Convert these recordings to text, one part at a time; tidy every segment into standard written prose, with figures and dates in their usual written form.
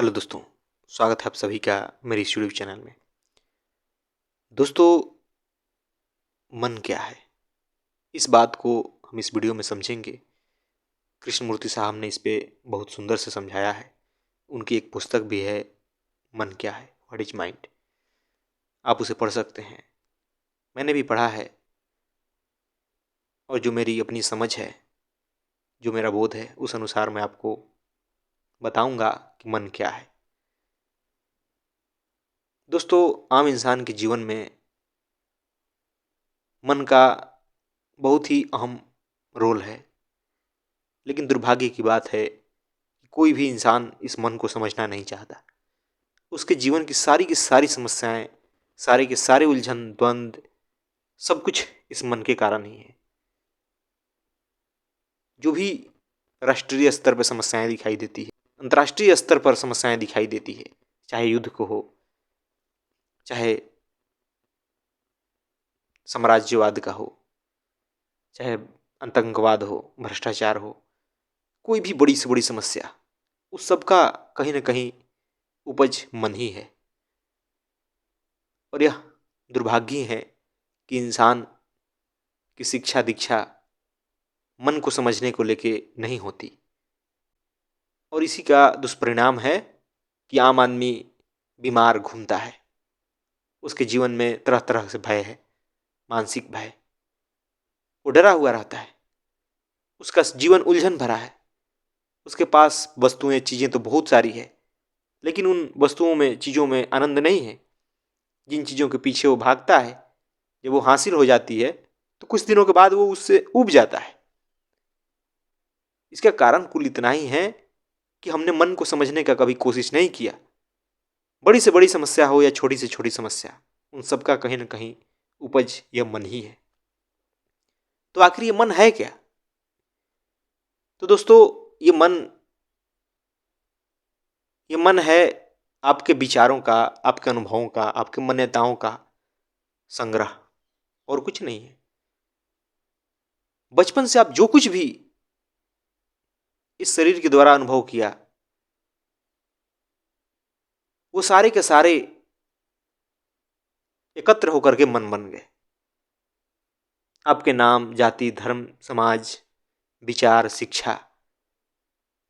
Hello दोस्तों, स्वागत है आप सभी का मेरे इस यूट्यूब चैनल में। दोस्तों, मन क्या है? इस बात को हम इस वीडियो में समझेंगे। कृष्णमूर्ति साहब ने इस पे बहुत सुंदर से समझाया है। उनकी एक पुस्तक भी है, मन क्या है, व्हाट इज माइंड। आप उसे पढ़ सकते हैं। मैंने भी पढ़ा है और जो मेरी अपनी समझ है, जो मेरा बोध है, उस अनुसार मैं आपको बताऊंगा कि मन क्या है। दोस्तों, आम इंसान के जीवन में मन का बहुत ही अहम रोल है। लेकिन दुर्भाग्य की बात है कि कोई भी इंसान इस मन को समझना नहीं चाहता। उसके जीवन की सारी समस्याएं, सारे के सारे उलझन द्वंद्व, सब कुछ इस मन के कारण ही है। जो भी राष्ट्रीय स्तर पर समस्याएं दिखाई देती है, अंतर्राष्ट्रीय स्तर पर समस्याएं दिखाई देती है, चाहे युद्ध को हो, चाहे साम्राज्यवाद का हो, चाहे आतंकवाद हो, भ्रष्टाचार हो, कोई भी बड़ी से बड़ी समस्या, उस सब का कहीं ना कहीं उपज मन ही है। और यह दुर्भाग्य है कि इंसान की शिक्षा दीक्षा मन को समझने को लेके नहीं होती। और इसी का दुष्परिणाम है कि आम आदमी बीमार घूमता है। उसके जीवन में तरह तरह से भय है, मानसिक भय। वो डरा हुआ रहता है। उसका जीवन उलझन भरा है। उसके पास वस्तुएं, चीज़ें तो बहुत सारी है, लेकिन उन वस्तुओं में, चीज़ों में आनंद नहीं है। जिन चीज़ों के पीछे वो भागता है, जब वो हासिल हो जाती है तो कुछ दिनों के बाद वो उससे ऊब जाता है। इसका कारण कुल इतना ही है कि हमने मन को समझने का कभी कोशिश नहीं किया। बड़ी से बड़ी समस्या हो या छोटी से छोटी समस्या, उन सब का कहीं ना कहीं उपज यह मन ही है। तो आखिर ये मन है क्या? तो दोस्तों, ये मन है आपके विचारों का, आपके अनुभवों का, आपके मान्यताओं का संग्रह, और कुछ नहीं है। बचपन से आप जो कुछ भी इस शरीर के द्वारा अनुभव किया, वो सारे के सारे एकत्र होकर के मन बन गए। आपके नाम, जाति, धर्म, समाज, विचार, शिक्षा,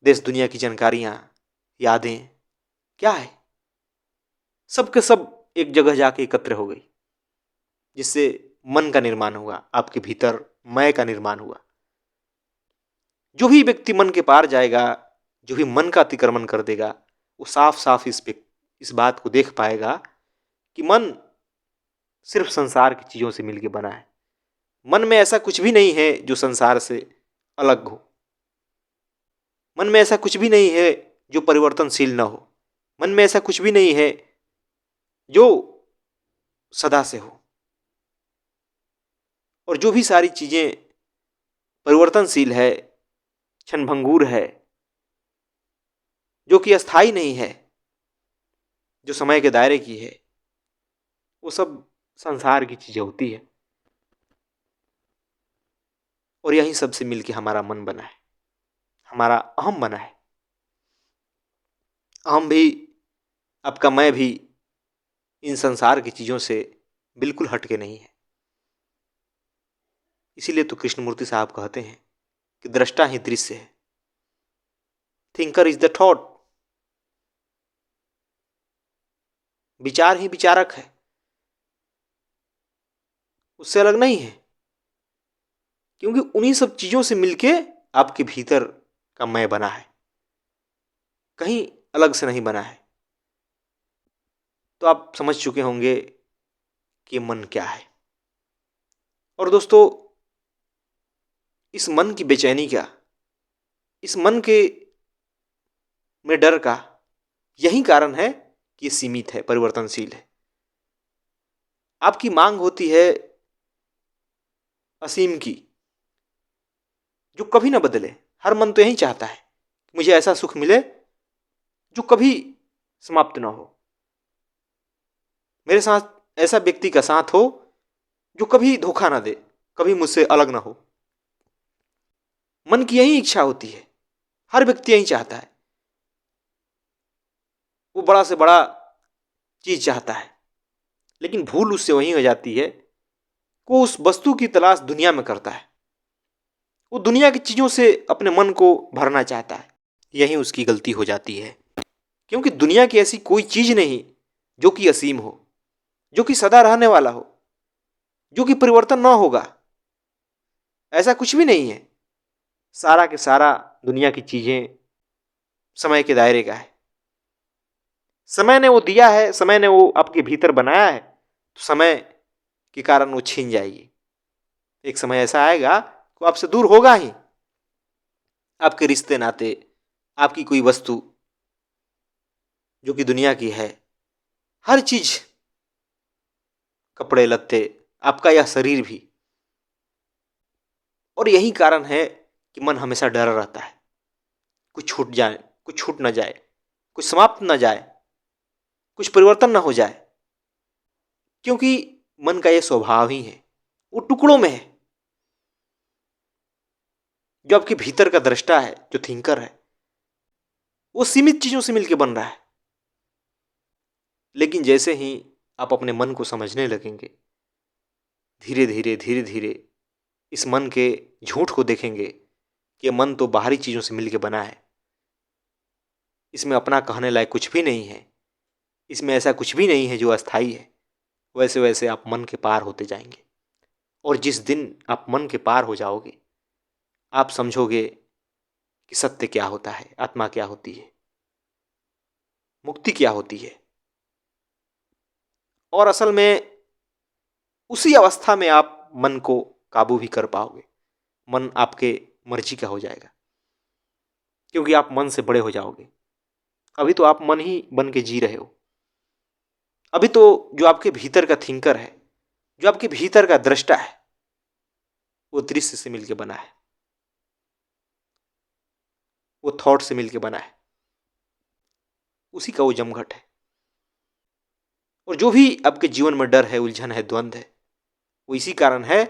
देश दुनिया की जानकारियां, यादें, क्या है, सब के सब एक जगह जाके एकत्र हो गई, जिससे मन का निर्माण हुआ। आपके भीतर मैं का निर्माण हुआ। जो भी व्यक्ति मन के पार जाएगा, जो भी मन का अतिक्रमण कर देगा, वो साफ साफ इस बात को देख पाएगा कि मन सिर्फ संसार की चीजों से मिलकर बना है। मन में ऐसा कुछ भी नहीं है जो संसार से अलग हो। मन में ऐसा कुछ भी नहीं है जो परिवर्तनशील न हो। मन में ऐसा कुछ भी नहीं है जो सदा से हो। और जो भी सारी चीजें परिवर्तनशील है, क्षणभंगुर है, जो कि अस्थाई नहीं है, जो समय के दायरे की है, वो सब संसार की चीजें होती है। और यही सबसे मिलके हमारा मन बना है, हमारा अहम बना है। अहम भी, आपका मैं भी इन संसार की चीजों से बिल्कुल हटके नहीं है। इसीलिए तो कृष्णमूर्ति साहब कहते हैं कि दृष्टा ही दृश्य है, थिंकर इज द थॉट। विचार ही विचारक है, उससे अलग नहीं है। क्योंकि उन्हीं सब चीजों से मिलके आपके भीतर का मैं बना है, कहीं अलग से नहीं बना है। तो आप समझ चुके होंगे कि मन क्या है। और दोस्तों, इस मन की बेचैनी का, इस मन के में डर का यही कारण है कि ये सीमित है, परिवर्तनशील है। आपकी मांग होती है असीम की, जो कभी ना बदले। हर मन तो यही चाहता है कि मुझे ऐसा सुख मिले जो कभी समाप्त ना हो। मेरे साथ ऐसा व्यक्ति का साथ हो जो कभी धोखा ना दे, कभी मुझसे अलग ना हो। मन की यही इच्छा होती है, हर व्यक्ति यही चाहता है। वो बड़ा से बड़ा चीज चाहता है, लेकिन भूल उससे वहीं हो जाती है। वो उस वस्तु की तलाश दुनिया में करता है, वो दुनिया की चीजों से अपने मन को भरना चाहता है। यही उसकी गलती हो जाती है, क्योंकि दुनिया की ऐसी कोई चीज नहीं जो कि असीम हो, जो कि सदा रहने वाला हो, जो कि परिवर्तन ना होगा। ऐसा कुछ भी नहीं है। सारा के सारा दुनिया की चीजें समय के दायरे का है। समय ने वो दिया है, समय ने वो आपके भीतर बनाया है, तो समय के कारण वो छीन जाएगी। एक समय ऐसा आएगा वो आपसे दूर होगा ही। आपके रिश्ते नाते, आपकी कोई वस्तु जो कि दुनिया की है, हर चीज, कपड़े लत्ते, आपका यह शरीर भी। और यही कारण है कि मन हमेशा डरा रहता है, कुछ छूट जाए, कुछ छूट ना जाए, कुछ समाप्त ना जाए, कुछ परिवर्तन ना हो जाए। क्योंकि मन का यह स्वभाव ही है, वो टुकड़ों में है। जो आपके भीतर का दृष्टा है, जो थिंकर है, वो सीमित चीजों से मिलकर बन रहा है। लेकिन जैसे ही आप अपने मन को समझने लगेंगे, धीरे धीरे धीरे धीरे इस मन के झूठ को देखेंगे कि मन तो बाहरी चीजों से मिलकर बना है, इसमें अपना कहने लायक कुछ भी नहीं है, इसमें ऐसा कुछ भी नहीं है जो अस्थाई है। वैसे वैसे आप मन के पार होते जाएंगे। और जिस दिन आप मन के पार हो जाओगे, आप समझोगे कि सत्य क्या होता है, आत्मा क्या होती है, मुक्ति क्या होती है। और असल में उसी अवस्था में आप मन को काबू भी कर पाओगे। मन आपके मर्जी का हो जाएगा, क्योंकि आप मन से बड़े हो जाओगे। अभी तो आप मन ही बन के जी रहे हो। अभी तो जो आपके भीतर का थिंकर है, जो आपके भीतर का दृष्टा है, वो दृश्य से मिलके बना है, वो थॉट से मिलके बना है, उसी का वो जमघट है। और जो भी आपके जीवन में डर है, उलझन है, द्वंद है, वो इसी कारण है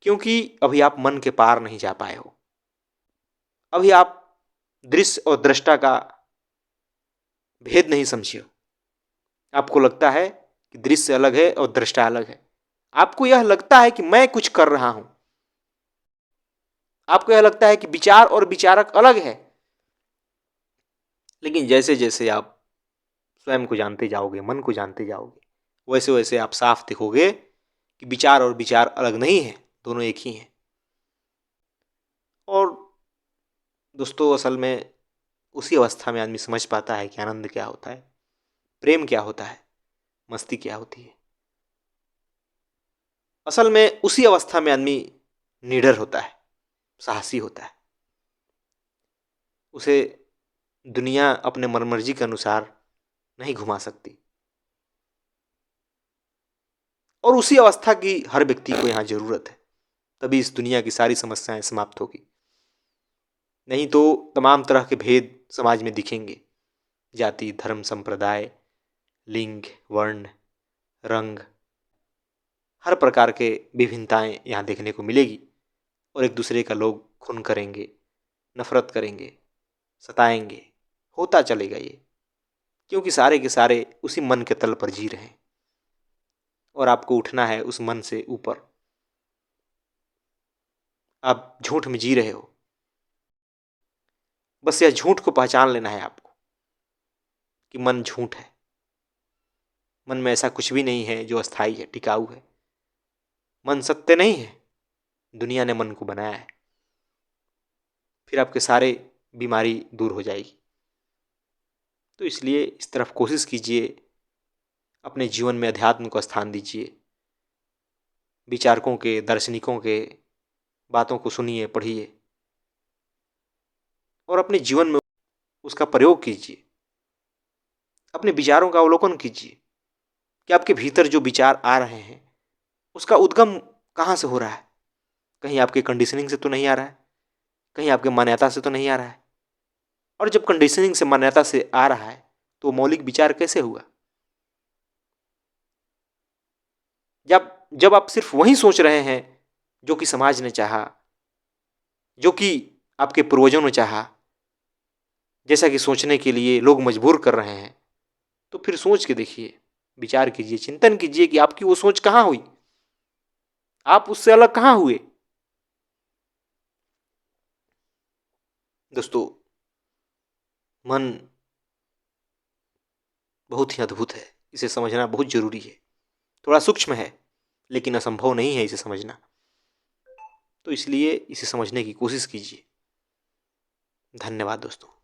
क्योंकि अभी आप मन के पार नहीं जा पाए हो। अभी आप दृश्य और दृष्टा का भेद नहीं समझे हो। आपको लगता है कि दृश्य अलग है और दृष्टा अलग है। आपको यह लगता है कि मैं कुछ कर रहा हूं। आपको यह लगता है कि विचार और विचारक अलग है। लेकिन जैसे जैसे आप स्वयं को जानते जाओगे, मन को जानते जाओगे, वैसे वैसे आप साफ देखोगे कि विचार और विचार अलग नहीं है, दोनों एक ही हैं। और दोस्तों, असल में उसी अवस्था में आदमी समझ पाता है कि आनंद क्या होता है, प्रेम क्या होता है, मस्ती क्या होती है। असल में उसी अवस्था में आदमी निडर होता है, साहसी होता है। उसे दुनिया अपने मनमर्जी के अनुसार नहीं घुमा सकती। और उसी अवस्था की हर व्यक्ति को यहाँ जरूरत है, तभी इस दुनिया की सारी समस्याएं समाप्त होगी। नहीं तो तमाम तरह के भेद समाज में दिखेंगे। जाति, धर्म, संप्रदाय, लिंग, वर्ण, रंग, हर प्रकार के विभिन्नताएं यहाँ देखने को मिलेगी। और एक दूसरे का लोग खून करेंगे, नफरत करेंगे, सताएंगे, होता चलेगा ये। क्योंकि सारे के सारे उसी मन के तल पर जी रहे हैं और आपको उठना है उस मन से ऊपर। आप झूठ में जी रहे हो, बस यह झूठ को पहचान लेना है आपको कि मन झूठ है। मन में ऐसा कुछ भी नहीं है जो अस्थाई है, टिकाऊ है। मन सत्य नहीं है, दुनिया ने मन को बनाया है। फिर आपके सारे बीमारी दूर हो जाएगी। तो इसलिए इस तरफ कोशिश कीजिए, अपने जीवन में अध्यात्म को स्थान दीजिए। विचारकों के, दार्शनिकों के बातों को सुनिए, पढ़िए और अपने जीवन में उसका प्रयोग कीजिए। अपने विचारों का अवलोकन कीजिए कि आपके भीतर जो विचार आ रहे हैं उसका उद्गम कहाँ से हो रहा है। कहीं आपके कंडीशनिंग से तो नहीं आ रहा है, कहीं आपके मान्यता से तो नहीं आ रहा है। और जब कंडीशनिंग से, मान्यता से आ रहा है तो मौलिक विचार कैसे हुआ? जब जब आप सिर्फ वही सोच रहे हैं जो कि समाज ने चाहा, जो कि आपके पूर्वजों ने चाहा, जैसा कि सोचने के लिए लोग मजबूर कर रहे हैं, तो फिर सोच के देखिए, विचार कीजिए, चिंतन कीजिए कि आपकी वो सोच कहाँ हुई, आप उससे अलग कहाँ हुए। दोस्तों, मन बहुत ही अद्भुत है, इसे समझना बहुत जरूरी है। थोड़ा सूक्ष्म है, लेकिन असंभव नहीं है इसे समझना। तो इसलिए इसे समझने की कोशिश कीजिए। धन्यवाद दोस्तों।